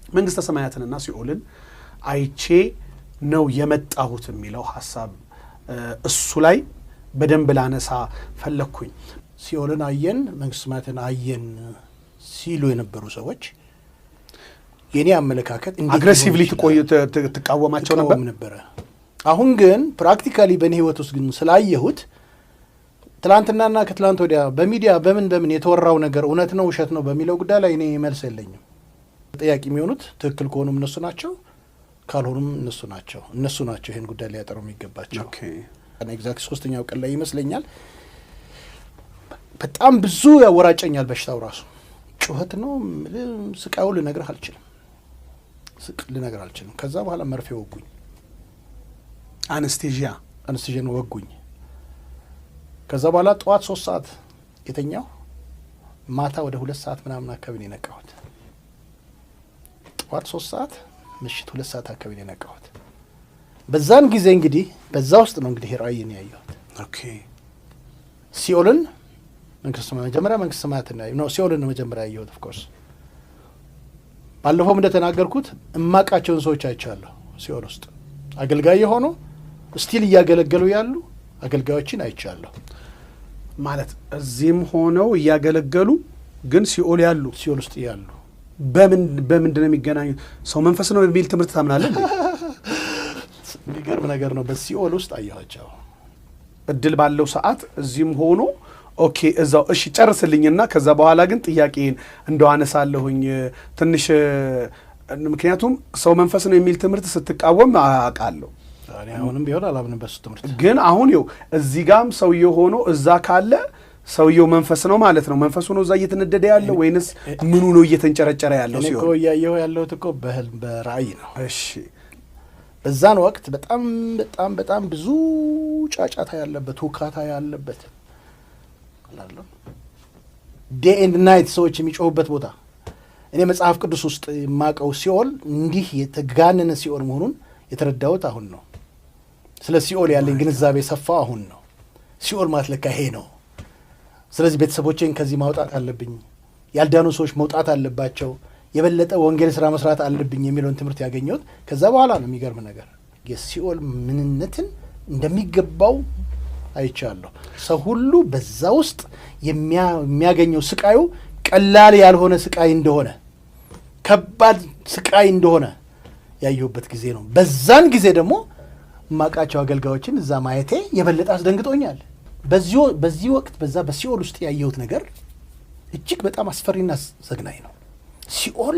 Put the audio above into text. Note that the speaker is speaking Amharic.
መንግስተ ሰማያትንና ሲኦልን አይቼ ነው የመጣሁት የሚለው ሐሳብ እሱ ላይ በደንብ ላነሳ ፈለኩኝ። ሲኦልን አየን መንግስተ ሰማያትን አየን ሲሉ የነበሩ ሰዎች የኔ አመለካከት አግሬሲቭሊ ትቃወማቸው ነበር። አሁን ግን ፕራክቲካሊ በእኔ ህይወት ውስጥ ግን ስላየሁት ትላንትናና ከትላንት ወዲያ በሚዲያ በምን የተወራው ነገር እውነት ነው ውሸት ነው በሚለው ጉዳይ ላይ እኔ መልስ የለኝም። ጥያቄ የሚሆኑት ትክክል ከሆኑም እነሱ ናቸው፣ ካልሆኑም እነሱ ናቸው ይሄን ጉዳይ ላይ ያጠሩ የሚገባቸው። ኤግዛክት 3ኛው ቀን ላይ ይመስለኛል በጣም ብዙ ያወራጨኛል በሽታው ራሱ ጩኸት ነው ስቃዩ ልነግርህ አልችልም። ከዛ በኋላ መርፌ ወጉኝ፣ አነስቴዥን ወጉኝ። ከዛ በኋላ ጠዋት 3 ሰዓት የተኛው ማታ ወደ 2 ሰዓት ምናምን አካባቢ ነው የነቃሁት። ጠዋት 3 ሰዓት ምሽት 2 ሰዓት አካባቢ ነው የነቃሁት። በዛን ጊዜ እንግዲህ በዛ ውስጥ ነው እንግዲህ ራእይን ያየሁት። ሲኦልን መጀመሪያ መንግስተ ሰማያትን ነው ሲኦልን ነው መጀመሪያ ያየሁት። ኦፍ ኮርስ ባለፈውም እንደተናገርኩት እማቃቸውን ሰዎች አይቻለሁ። ሲኦል ውስጥ አገልጋይ የሆኑ ስቲል እያገለገሉ ያሉ አገልጋዮችን አይቻለሁ። ማለት እዚህም ሆነው እያገለገሉ ግን ሲኦል ውስጥ ያሉ በምንድን ነው የሚገናኙት? ሰው መንፈስ ነው የሚል ትምህርት ታምናለህ? የሚገርም ነገር ነው። በሲኦል ውስጥ አየኋቸው እድል ባለው ሰዓት እዚህም ሆኖ ኦኬ እዛው እሺ ጨርስልኝና ከዛ በኋላ ግን ጥያቄን እንደው አነሳለሁኝ ትንሽ። ምክንያቱም ሰው መንፈስ ነው የሚል ትምህርት ስትቃወም አውቃለሁ። እኔ አሁንም ቢሆን አላምንም በሱ ትምህርት። ግን አሁን ይኸው እዚህ ጋም ሰውየው ሆኖ እዛ ካለ ሰውየው መንፈስ ነው ማለት ነው። መንፈሱ ነው እዛ እየተነደደ ያለው ወይንስ ምኑ ነው እየተንጨረጨረ ያለው? እኔ እኮ እያየሁ ያለሁት እኮ በህልም በራእይ ነው። እሺ በዛን ወቅት በጣም በጣም በጣም ብዙ ጫጫታ ያለበት ሁካታ ያለበት አላለም ዴይ ኤንድ ናይት ሰዎች የሚጮሁበት ቦታ። እኔ መጽሐፍ ቅዱስ ውስጥ የማውቀው ሲኦል እንዲህ የተጋነነ ሲኦል መሆኑን የተረዳሁት አሁን ነው። ስለ ሲኦል ያለኝ ግንዛቤ ሰፋው አሁን ነው። ሲኦል ማለት ለካ ይሄ ነው። ስለዚህ ቤተሰቦቼን ከዚህ ማውጣት አለብኝ፣ ያልዳኑ ሰዎች መውጣት አለባቸው፣ የበለጠ ወንጌል ስራ መስራት አለብኝ የሚለውን ትምህርት ያገኘሁት ከዛ በኋላ ነው። የሚገርም ነገር የሲኦል ምንነትን እንደሚገባው አይቻለሁ። ሰው ሁሉ በዛ ውስጥ የሚያገኘው ስቃዩ ቀላል ያልሆነ ስቃይ እንደሆነ፣ ከባድ ስቃይ እንደሆነ ያየሁበት ጊዜ ነው። በዛን ጊዜ ደግሞ ማቃቸው አገልጋዮችን እዛ ማየቴ የበለጠ አስደንግጦኛል። በዚህ ወቅት በዛ በሲኦል ውስጥ ያየሁት ነገር እጅግ በጣም አስፈሪና ዘግናኝ ነው። ሲኦል